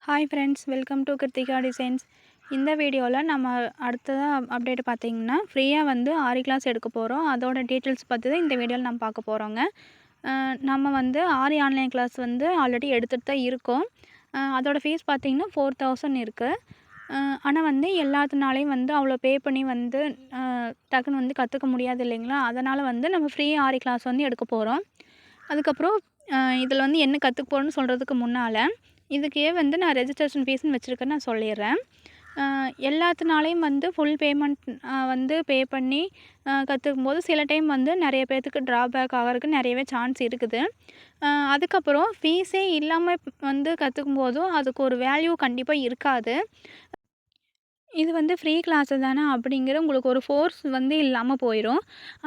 Hi friends, welcome to Krithika designs. இந்த வீடியோவில் நம்ம அடுத்ததாக அப்டேட் பார்த்திங்கன்னா ஃப்ரீயாக வந்து ஆரி கிளாஸ் எடுக்க போகிறோம். அதோட டீட்டெயில்ஸ் பற்றி தான் இந்த வீடியோவில் நம்ம பார்க்க போகிறோங்க. நம்ம வந்து ஆரி ஆன்லைன் கிளாஸ் வந்து ஆல்ரெடி எடுத்துகிட்டு தான் இருக்கோம். அதோட ஃபீஸ் பார்த்திங்கன்னா 4000 இருக்குது. ஆனால் வந்து எல்லாத்துனாலையும் வந்து அவ்வளோ பே பண்ணி வந்து டக்குன்னு வந்து கற்றுக்க முடியாது இல்லைங்களா? அதனால் வந்து நம்ம ஃப்ரீ ஆரி கிளாஸ் வந்து எடுக்க போகிறோம். அதுக்கப்புறம் இதில் வந்து என்ன கற்றுக்க போகிறோன்னு சொல்கிறதுக்கு முன்னால் இதுக்கே வந்து நான் ரெஜிஸ்ட்ரேஷன் ஃபீஸ்ன்னு வச்சுருக்கேன்னு நான் சொல்லிடுறேன். எல்லாத்துனாலையும் வந்து ஃபுல் பேமெண்ட் வந்து பே பண்ணி கற்றுக்கும்போது சில டைம் வந்து நிறைய பேர்த்துக்கு ட்ராபேக் ஆகிறதுக்கு நிறையவே சான்ஸ் இருக்குது. அதுக்கப்புறம் ஃபீஸே இல்லாமல் வந்து கற்றுக்கும்போதும் அதுக்கு ஒரு வேல்யூ கண்டிப்பாக இருக்காது. இது வந்து ஃப்ரீ கிளாஸு தானே அப்படிங்கிற உங்களுக்கு ஒரு ஃபோர்ஸ் வந்து இல்லாமல் போயிடும்.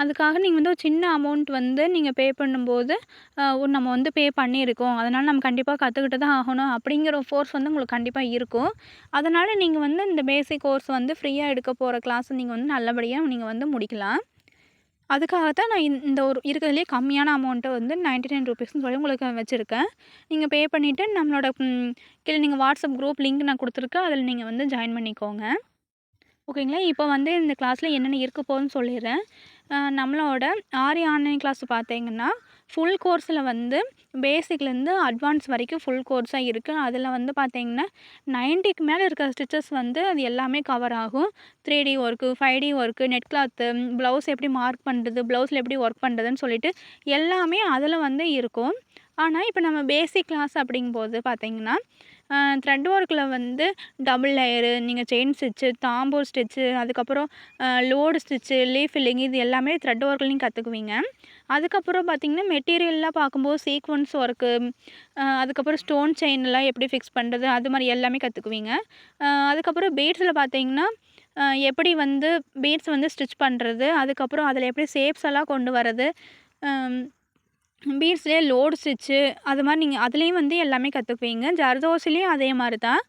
அதுக்காக நீங்கள் வந்து ஒரு சின்ன அமௌண்ட் வந்து நீங்கள் பே பண்ணும்போது நம்ம வந்து பே பண்ணியிருக்கோம், அதனால் நம்ம கண்டிப்பாக கற்றுக்கிட்டு தான் ஆகணும் அப்படிங்கிற ஒரு ஃபோர்ஸ் வந்து உங்களுக்கு கண்டிப்பாக இருக்கும். அதனால் நீங்கள் வந்து இந்த பேசிக் கோர்ஸ் வந்து ஃப்ரீயாக எடுக்க போகிற கிளாஸை நீங்கள் வந்து நல்லபடியாக நீங்கள் வந்து முடிக்கலாம். அதுக்காக தான் நான் இந்த ஒரு இருக்கிறதுலே கம்மியான அமௌண்ட்டை வந்து 99 ரூபீஸ்ன்னு சொல்லி உங்களுக்கு வச்சுருக்கேன். நீங்கள் பே பண்ணிவிட்டு நம்மளோட கீழே நீங்கள் வாட்ஸ்அப் குரூப் லிங்க் நான் கொடுத்துருக்கேன், அதில் நீங்கள் வந்து ஜாயின் பண்ணிக்கோங்க. ஓகேங்களா. இப்போ வந்து இந்த கிளாஸில் என்னென்ன இருக்க போகுதுன்னு சொல்லிடுறேன். நம்மளோட ஆரி ஆன்லைன் கிளாஸ் பார்த்தீங்கன்னா ஃபுல் கோர்ஸில் வந்து பேசிக்லேருந்து அட்வான்ஸ் வரைக்கும் ஃபுல் கோர்ஸாக இருக்குது. அதில் வந்து பார்த்தீங்கன்னா 90க்கு மேலே இருக்கிற ஸ்டிச்சஸ் வந்து அது எல்லாமே கவர் ஆகும். 3D work, 5D work, net cloth, blouse எப்படி மார்க் பண்ணுறது, ப்ளவுஸில் எப்படி ஒர்க் பண்ணுறதுன்னு சொல்லிட்டு எல்லாமே அதில் வந்து இருக்கும். ஆனால் இப்போ நம்ம பேசிக் கிளாஸ் அப்படிங்கும்போது பார்த்தீங்கன்னா த்ரெட் ஒர்க்கில் வந்து டபுள் லேயரு, நீங்கள் செயின் ஸ்டிச்சு, தாம்பூர் ஸ்டிச்சு, அதுக்கப்புறம் லோடு ஸ்டிச்சு, லீஃப் ஃபில்லிங் இது எல்லாமே த்ரெட் ஒர்க்லையும் கற்றுக்குவீங்க. அதுக்கப்புறம் பார்த்திங்கன்னா மெட்டீரியல்லாம் பார்க்கும்போது சீக்வன்ஸ் ஒர்க்கு, அதுக்கப்புறம் ஸ்டோன் செயின்லாம் எப்படி ஃபிக்ஸ் பண்ணுறது அது மாதிரி எல்லாமே கற்றுக்குவீங்க. அதுக்கப்புறம் பீட்ஸில் பார்த்திங்கன்னா எப்படி வந்து பீட்ஸ் வந்து ஸ்டிச் பண்ணுறது, அதுக்கப்புறம் அதில் எப்படி ஷேப்ஸ் எல்லாம் கொண்டு வரது, பீட்ஸ்லேயே லோடு ஸ்டிச்சு அது மாதிரி நீங்கள் அதுலேயும் வந்து எல்லாமே கற்றுக்குவீங்க. ஜர்தோசிலையும் அதே மாதிரி தான்.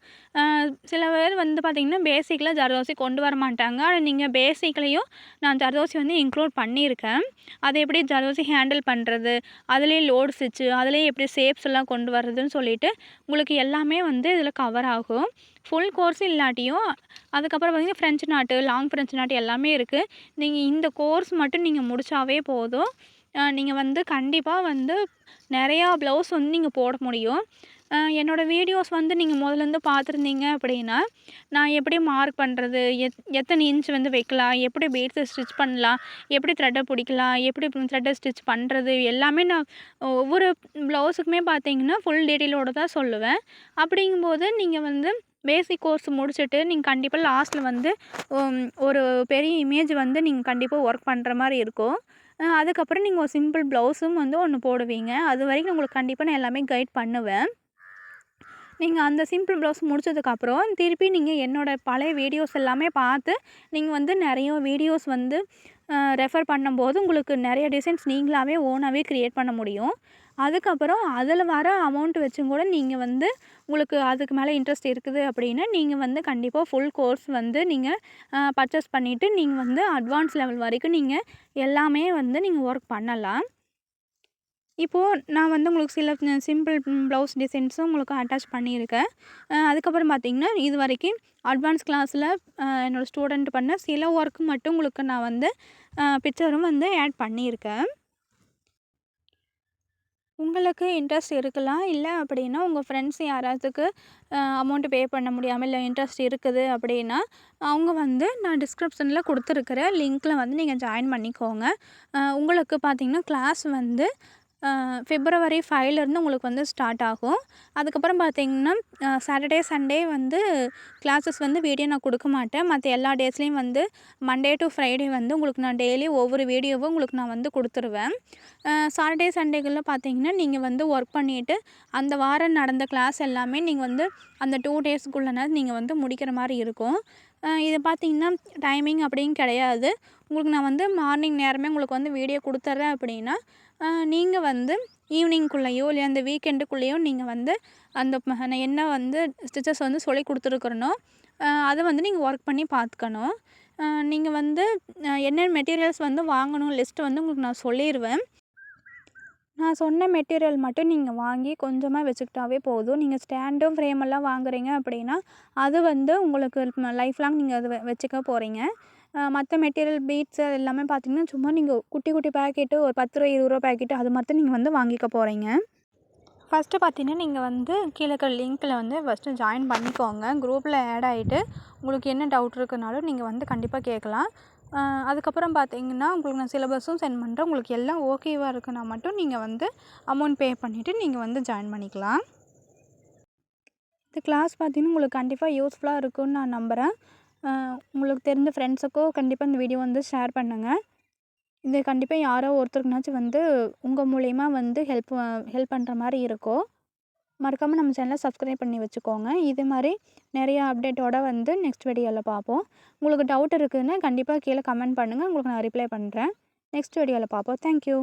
சில பேர் வந்து பார்த்திங்கன்னா பேசிக்கில் ஜர்தோசி கொண்டு வர மாட்டாங்க. ஆனால் நீங்கள் பேசிக்லேயும் நான் ஜர்தோசி வந்து இன்க்ளூட் பண்ணியிருக்கேன். அதை எப்படி ஜர்தோசி ஹேண்டில் பண்ணுறது, அதுலேயே லோடு ஸ்டிச்சு, அதுலேயே எப்படி ஷேப்ஸ் எல்லாம் கொண்டு வர்றதுன்னு சொல்லிட்டு உங்களுக்கு எல்லாமே வந்து இதில் கவர் ஆகும். ஃபுல் கோர்ஸ் இல்லாட்டியும் அதுக்கப்புறம் பார்த்திங்கன்னா ஃப்ரெஞ்ச் நாட்டு, லாங் ஃப்ரெஞ்ச் நாட்டு எல்லாமே இருக்குது. நீங்கள் இந்த கோர்ஸ் மட்டும் நீங்கள் முடித்தாவே போதும். நீங்கள் வந்து கண்டிப்பாக வந்து நிறையா ப்ளவுஸ் வந்து நீங்கள் போட முடியும். என்னோடய வீடியோஸ் வந்து நீங்கள் முதலேருந்து பார்த்துருந்தீங்க அப்படின்னா நான் எப்படி மார்க் பண்ணுறது, எத்தனை இன்ச் வந்து வைக்கலாம், எப்படி பீட்ஸை ஸ்டிச் பண்ணலாம், எப்படி த்ரெட்டை பிடிக்கலாம், எப்படி த்ரெட்டை ஸ்டிச் பண்ணுறது எல்லாமே நான் ஒவ்வொரு ப்ளவுஸுக்குமே பார்த்தீங்கன்னா ஃபுல் டீட்டெயிலோடு தான் சொல்லுவேன். அப்படிங்கும்போது நீங்கள் வந்து பேசிக் கோர்ஸ் முடிச்சுட்டு நீங்கள் கண்டிப்பாக லாஸ்ட்டில் வந்து ஒரு பெரிய இமேஜ் வந்து நீங்கள் கண்டிப்பாக ஒர்க் பண்ணுற மாதிரி இருக்கும். அதுக்கப்புறம் நீங்கள் ஒரு சிம்பிள் ப்ளவுஸும் வந்து ஒன்று போடுவீங்க. அது வரைக்கும் உங்களுக்கு கண்டிப்பாக நான் எல்லாமே கைட் பண்ணுவேன். நீங்கள் அந்த சிம்பிள் ப்ளவுஸ் முடிச்சதுக்கப்புறம் திருப்பி நீங்கள் என்னோடய பழைய வீடியோஸ் எல்லாமே பார்த்து நீங்கள் வந்து நிறைய வீடியோஸ் வந்து ரெஃபர் பண்ணும்போது உங்களுக்கு நிறைய டிசைன்ஸ் நீங்களாகவே ஓனாகவே க்ரியேட் பண்ண முடியும். அதுக்கப்புறம் அதில் வர அமௌண்ட் வச்சும் கூட நீங்கள் வந்து உங்களுக்கு அதுக்கு மேலே இன்ட்ரெஸ்ட் இருக்குது அப்படின்னா நீங்கள் வந்து கண்டிப்பாக ஃபுல் கோர்ஸ் வந்து நீங்கள் பர்ச்சேஸ் பண்ணிவிட்டு நீங்கள் வந்து அட்வான்ஸ் லெவல் வரைக்கும் நீங்கள் எல்லாமே வந்து நீங்கள் ஒர்க் பண்ணலாம். இப்போது நான் வந்து உங்களுக்கு சில சிம்பிள் ப்ளவுஸ் டிசைன்ஸும் உங்களுக்கு அட்டாச் பண்ணியிருக்கேன். அதுக்கப்புறம் பார்த்திங்கன்னா இது வரைக்கும் அட்வான்ஸ் கிளாஸில் என்னோடய ஸ்டூடெண்ட் பண்ண சில ஒர்க் மட்டும் உங்களுக்கு நான் வந்து பிக்சரும் வந்து ஆட் பண்ணியிருக்கேன். உங்களுக்கு இன்ட்ரெஸ்ட் இருக்கலாம். இல்லை அப்படின்னா உங்கள் ஃப்ரெண்ட்ஸ் யாராத்துக்கு அமௌண்ட்டு பே பண்ண முடியாமல் இல்லை இன்ட்ரெஸ்ட் இருக்குது அப்படின்னா அவங்க வந்து நான் டிஸ்கிரிப்ஷனில் கொடுத்துருக்குற லிங்க்கில் வந்து நீங்கள் ஜாயின் பண்ணிக்கோங்க. உங்களுக்கு பார்த்திங்கன்னா கிளாஸ் வந்து February 5லேருந்து உங்களுக்கு வந்து ஸ்டார்ட் ஆகும். அதுக்கப்புறம் பார்த்திங்கன்னா சாட்டர்டே, சண்டே வந்து கிளாஸஸ் வந்து வீடியோ நான் கொடுக்க மாட்டேன். மற்ற எல்லா டேஸ்லேயும் வந்து மண்டே டு ஃப்ரைடே வந்து உங்களுக்கு நான் டெய்லி ஒவ்வொரு வீடியோவும் உங்களுக்கு நான் வந்து கொடுத்துருவேன். சாட்டர்டே, சண்டேகளில் பார்த்திங்கன்னா நீங்கள் வந்து ஒர்க் பண்ணிவிட்டு அந்த வாரம் நடந்த கிளாஸ் எல்லாமே நீங்கள் வந்து அந்த 2 டேஸ்க்குள்ளே நீங்கள் வந்து முடிக்கிற மாதிரி இருக்கும். இது பார்த்திங்கன்னா டைமிங் அப்படின்னு கிடையாது. உங்களுக்கு நான் வந்து மார்னிங் நேரமே உங்களுக்கு வந்து வீடியோ கொடுத்துட்றேன் அப்படின்னா நீங்கள் வந்து ஈவினிங்குள்ளேயோ இல்லை அந்த வீக்கெண்டுக்குள்ளேயோ நீங்கள் வந்து அந்த நான் என்ன வந்து ஸ்டிச்சஸ் வந்து சொல்லி கொடுத்துருக்குறனோ அதை வந்து நீங்கள் ஒர்க் பண்ணி பார்த்துக்கணும். நீங்கள் வந்து என்னென்ன மெட்டீரியல்ஸ் வந்து வாங்கணும் லிஸ்ட்டு வந்து உங்களுக்கு நான் சொல்லிடுவேன். நான் சொன்ன மெட்டீரியல் மட்டும் நீங்கள் வாங்கி கொஞ்சமாக வச்சுக்கிட்டாவே போதும். நீங்கள் ஸ்டாண்டும், ஃப்ரேமெல்லாம் வாங்குறீங்க அப்படின்னா, அது வந்து உங்களுக்கு லைஃப் லாங் நீங்கள் அது வச்சுக்க போகிறீங்க. மற்ற மெட்டீரியல் பீட்ஸு அது எல்லாமே பார்த்தீங்கன்னா, சும்மா நீங்கள் குட்டி குட்டி பேக்கெட்டு ஒரு ரூ. 10 ரூ. 20 பேக்கெட்டு அது மட்டும் நீங்கள் வந்து வாங்கிக்க போகிறீங்க. ஃபஸ்ட்டு பார்த்தீங்கன்னா, நீங்கள் வந்து கீழ இருக்கிற லிங்க்கில் வந்து ஃபஸ்ட்டு ஜாயின் பண்ணிக்கோங்க. குரூப்பில் ஆட் ஆகிட்டு உங்களுக்கு என்ன டவுட் இருக்குனாலும் நீங்கள் வந்து கண்டிப்பாக கேட்கலாம். அதுக்கப்புறம் பார்த்தீங்கன்னா, உங்களுக்கு நான் சிலபஸும் சென்ட் பண்ணுறேன். உங்களுக்கு எல்லாம் ஓகேவா இருக்குன்னா மட்டும் நீங்கள் வந்து அமௌண்ட் பே பண்ணிவிட்டு நீங்கள் வந்து ஜாயின் பண்ணிக்கலாம். இந்த கிளாஸ் பார்த்தீங்கன்னா, உங்களுக்கு கண்டிப்பாக யூஸ்ஃபுல்லாக இருக்கும்னு நான் நம்புகிறேன். உங்களுக்கு தெரிஞ்ச ஃப்ரெண்ட்ஸுக்கும் கண்டிப்பாக இந்த வீடியோ வந்து ஷேர் பண்ணுங்கள். இது கண்டிப்பாக யாரோ ஒருத்தருக்குனாச்சும் வந்து உங்கள் மூலியமா வந்து ஹெல்ப் பண்ணுற மாரி இருக்கும். மறக்காமல் நம்ம சேனலை சப்ஸ்கிரைப் பண்ணி வச்சுக்கோங்க. இது மாதிரி நிறையா அப்டேட்டோட வந்து நெக்ஸ்ட் வீடியோவில் பார்ப்போம். உங்களுக்கு டவுட் இருக்குதுன்னா கண்டிப்பாக கீழே கமெண்ட் பண்ணுங்கள். உங்களுக்கு நான் ரிப்ளை பண்ணுறேன். நெக்ஸ்ட் வீடியோவில் பார்ப்போம். தேங்க்யூ.